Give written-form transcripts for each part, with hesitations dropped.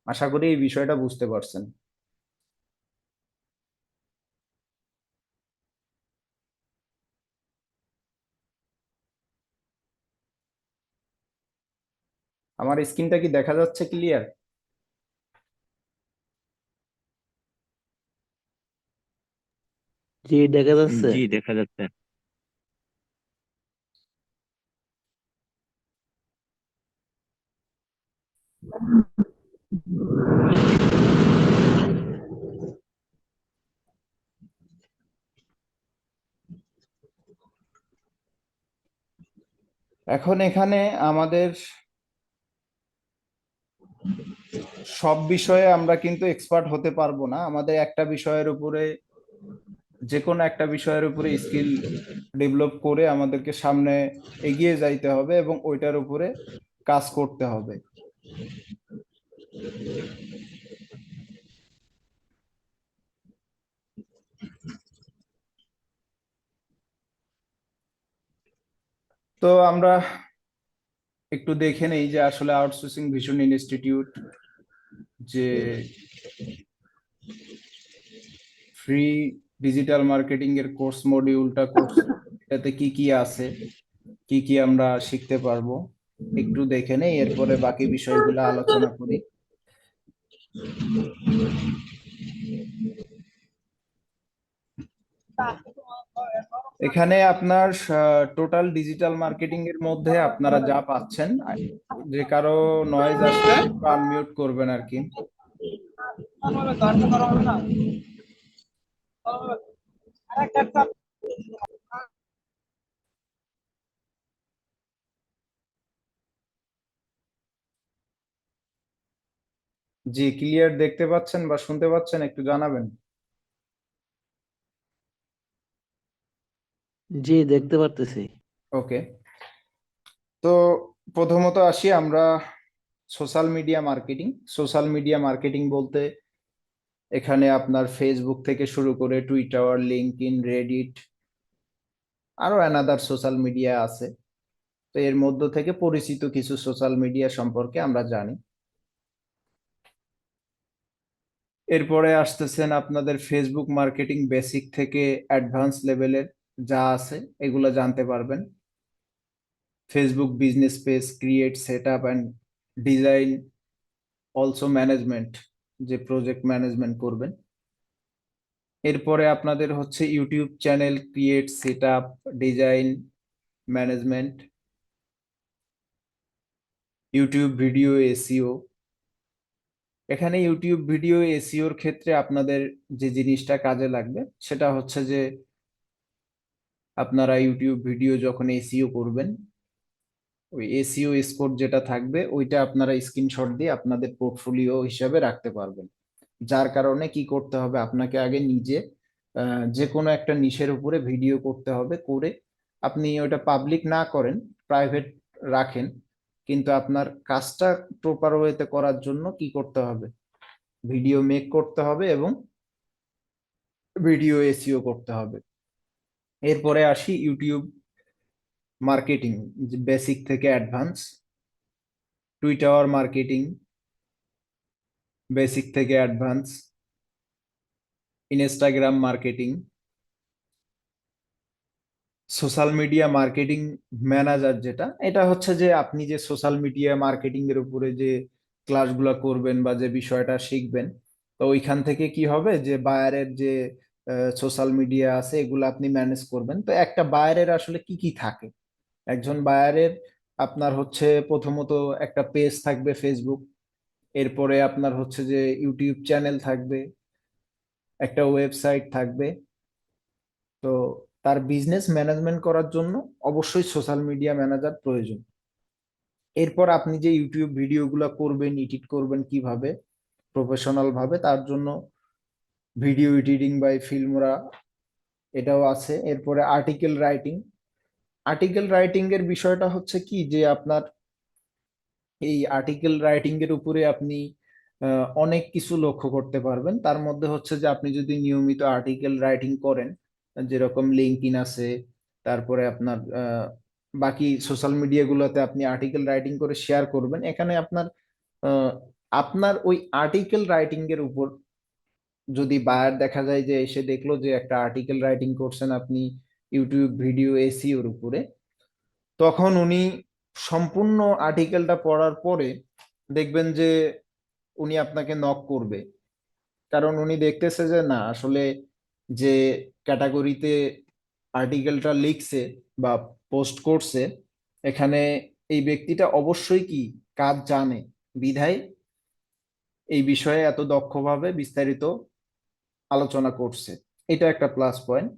আশা করি এই বিষয়টা বুঝতে পারছেন। আমার স্ক্রিনটা কি দেখা যাচ্ছে ক্লিয়ার? জি, দেখা যাচ্ছে। জি, দেখা যাচ্ছে। এখন এখানে আমাদের সব বিষয়ে আমরা কিন্তু এক্সপার্ট হতে পারবো না, আমাদের একটা বিষয়ের উপরে, যে কোনো একটা বিষয়ের উপরে স্কিল ডেভেলপ করে আমাদেরকে সামনে এগিয়ে যাইতে হবে এবং ওইটার উপরে কাজ করতে হবে। তো আমরা একটু দেখে নেই যে আসলে আউটসোর্সিং ভিশন ইনস্টিটিউট যে ফ্রি ডিজিটাল মার্কেটিং এর কোর্স মডিউলটা করছে, এটাতে কি কি আছে, কি কি আমরা শিখতে পারবো একটু দেখে নেই, এরপরে বাকি বিষয়গুলো আলোচনা করি। এখানে আপনার টোটাল ডিজিটাল মার্কেটিং এর মধ্যে আপনারা যা পাচ্ছেন, যে কারো নয়েজ আসলে আনমিউট করবেন আর কি। জি, ক্লিয়ার দেখতে পাচ্ছেন বা শুনতে পাচ্ছেন একটু জানাবেন। জি, দেখতে পারতেছি। ওকে, তো প্রথমত আসি আমরা social media marketing. Social media marketing বলতে এখানে আপনার ফেসবুক থেকে শুরু করে টুইটার, লিঙ্কডইন, রেডিট, আরো অ্যানাদার সোশ্যাল মিডিয়া আছে। তো এর মধ্য থেকে পরিচিত কিছু সোশ্যাল মিডিয়া সম্পর্কে আমরা জানি। এরপরে আসতেছেন আপনাদের ফেসবুক মার্কেটিং বেসিক থেকে অ্যাডভান্স লেভেলের যা আছে এগুলো জানতে পারবেন। Facebook business page create, set up and design, also management, যে প্রজেক্ট ম্যানেজমেন্ট করবেন। এরপরে আপনাদের হচ্ছে YouTube channel create, set up, design, management, YouTube video SEO. এখানে ইউটিউব ভিডিও এসইওর ক্ষেত্রে আপনাদের যে জিনিসটা কাজে লাগবে সেটা হচ্ছে যে আপনারা ইউটিউব ভিডিও যখন এসইও করবেন, ওই এসইও স্কোর যেটা থাকবে ওইটা আপনারা স্ক্রিনশট দিয়ে আপনাদের পোর্টফোলিও হিসাবে রাখতে পারবেন। যার কারণে কি করতে হবে, আপনাকে আগে নিজে যে কোনো একটা নিশের উপরে ভিডিও করতে হবে, করে আপনি ওটা পাবলিক না করেন, প্রাইভেট রাখেন, কিন্তু আপনার কাজটা প্রপার ওয়েতে করার জন্য কি করতে হবে, ভিডিও মেক করতে হবে এবং ভিডিও এসইও করতে হবে। এরপরে আসি ইউটিউব মার্কেটিং, বেসিক থেকে অ্যাডভান্স। টুইটার মার্কেটিং বেসিক থেকে advance, Instagram marketing, social media marketing manager, যেটা এটা হচ্ছে যে আপনি যে সোশ্যাল মিডিয়া মার্কেটিং এর উপরে যে ক্লাসগুলো করবেন বা যে বিষয়টা শিখবেন, তো ওইখান থেকে কি হবে যে বায়ারের যে সোশ্যাল মিডিয়া আছে এগুলো আপনি ম্যানেজ করবেন। তো একটা বায়ারের আসলে কি কি থাকে, একজন বায়ারের আপনার হচ্ছে প্রথমত একটা পেজ থাকবে ফেসবুক, এরপরে আপনার হচ্ছে যে ইউটিউব চ্যানেল থাকবে, একটা ওয়েবসাইট থাকবে। তো তার বিজনেস ম্যানেজমেন্ট করার জন্য অবশ্যই সোশ্যাল মিডিয়া ম্যানেজার প্রয়োজন। এরপর আপনি যে ইউটিউব ভিডিওগুলো করবেন, এডিট করবেন কিভাবে প্রফেশনাল ভাবে, তার জন্য ভিডিও এডিটিং বাই ফিল্মরা, এটাও আছে। এরপরে আর্টিকেল রাইটিং। আর্টিকেল রাইটিং এর বিষয়টা হচ্ছে কি যে আপনার এই আর্টিকেল রাইটিং এর উপরে আপনি অনেক কিছু লক্ষ্য করতে পারবেন। তার মধ্যে হচ্ছে যে আপনি যদি নিয়মিত আর্টিকেল রাইটিং করেন, যেরকম লিঙ্কডইন আছে, তারপরে আপনার বাকি সোশ্যাল মিডিয়া গুলোতে আপনি আর্টিকেল রাইটিং করে শেয়ার করবেন, এখানে আপনার আপনার ওই আর্টিকেল রাইটিং এর উপর যদি বায়ার দেখা যায় যে এসে দেখলো যে একটা আর্টিকেল রাইটিং করছেন আপনি ইউটিউব ভিডিও এসইওর উপরে, তখন উনি সম্পূর্ণ আর্টিকেলটা পড়ার পরে দেখবেন যে উনি আপনাকে নক করবে। কারণ উনি দেখতেছে যে না আসলে যে ক্যাটাগরিতে আর্টিকেলটা লিখছে বা পোস্ট করছে, এখানে এই ব্যক্তিটা অবশ্যই কি কাজ জানে, বিধায় এই বিষয়ে এত দক্ষভাবে বিস্তারিত আলোচনা করছে। এটা একটা প্লাস পয়েন্ট।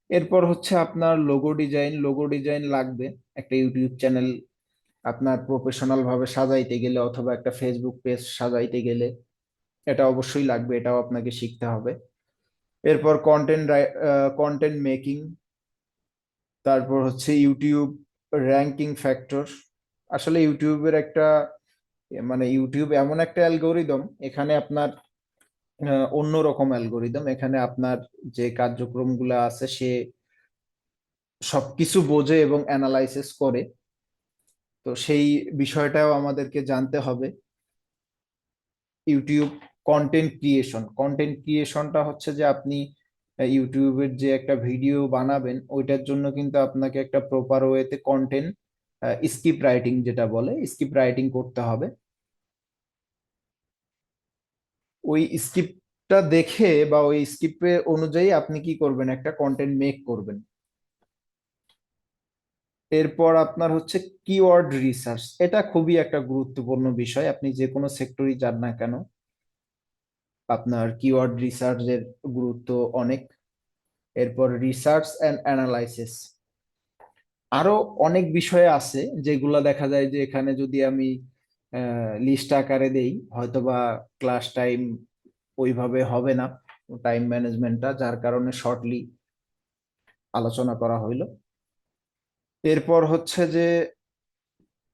এরপর হচ্ছে আপনার লোগো ডিজাইন। লোগো ডিজাইন লাগবে একটা ইউটিউব চ্যানেল আপনার প্রফেশনাল ভাবে সাজাইতে গেলে অথবা একটা ফেসবুক পেজ সাজাইতে গেলে এটা অবশ্যই লাগবে, এটাও আপনাকে শিখতে হবে। এরপর কন্টেন্ট মেকিং, তারপর হচ্ছে ইউটিউব র্যাঙ্কিং ফ্যাক্টর। আসলে ইউটিউবের একটা মানে ইউটিউব এমন একটা অ্যালগোরিদম, এখানে আপনার অন্যরকম অ্যালগোরিদম, এখানে আপনার যে কার্যক্রমগুলো আছে সে সবকিছু বোঝে এবং অ্যানালাইসিস করে। তো সেই বিষয়টাও আমাদেরকে জানতে হবে। ইউটিউব কন্টেন্ট ক্রিয়েশনটা হচ্ছে যে আপনি ইউটিউবের যে একটা ভিডিও বানাবেন ওইটার জন্য কিন্তু আপনাকে একটা প্রপার ওয়েতে কন্টেন্ট স্ক্রিপ্ট রাইটিং যেটা বলে স্ক্রিপ্ট রাইটিং করতে হবে। ওই স্ক্রিপ্টটা দেখে বা ওই স্ক্রিপ্টের অনুযায়ী আপনি কি করবেন, একটা কন্টেন্ট মেক করবেন। এরপর আপনার হচ্ছে কিওয়ার্ড রিসার্চ। এটা খুবই একটা গুরুত্বপূর্ণ বিষয়, আপনি যে কোনো সেক্টরই যান না কেন আপনার কিওয়ার্ড রিসার্চের গুরুত্ব অনেক। এরপর রিসার্চ অ্যান্ড অ্যানালাইসিস, আরো অনেক বিষয় আছে যেগুলা দেখা যায় যে এখানে যদি আমি লিস্ট আকারে দেই হয়তোবা ক্লাস টাইম ওইভাবে হবে না, টাইম ম্যানেজমেন্টটা, যার কারণে শর্টলি আলোচনা করা হইলো। এরপর হচ্ছে যে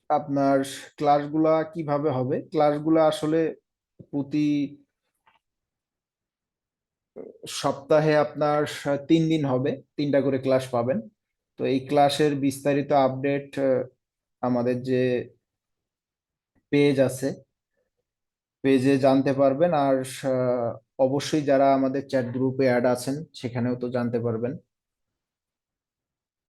আপনার ক্লাসগুলা কিভাবে হবে। ক্লাসগুলা আসলে প্রতি সপ্তাহে আপনার 3 দিন হবে, 3টা করে ক্লাস পাবেন। তো এই ক্লাসের বিস্তারিত আপডেট আমাদের যে পেজ আছে পেজে জানতে পারবেন। আর অবশ্যই যারা আমাদের চ্যাট গ্রুপে অ্যাড আছেন সেখানেও তো জানতে পারবেন।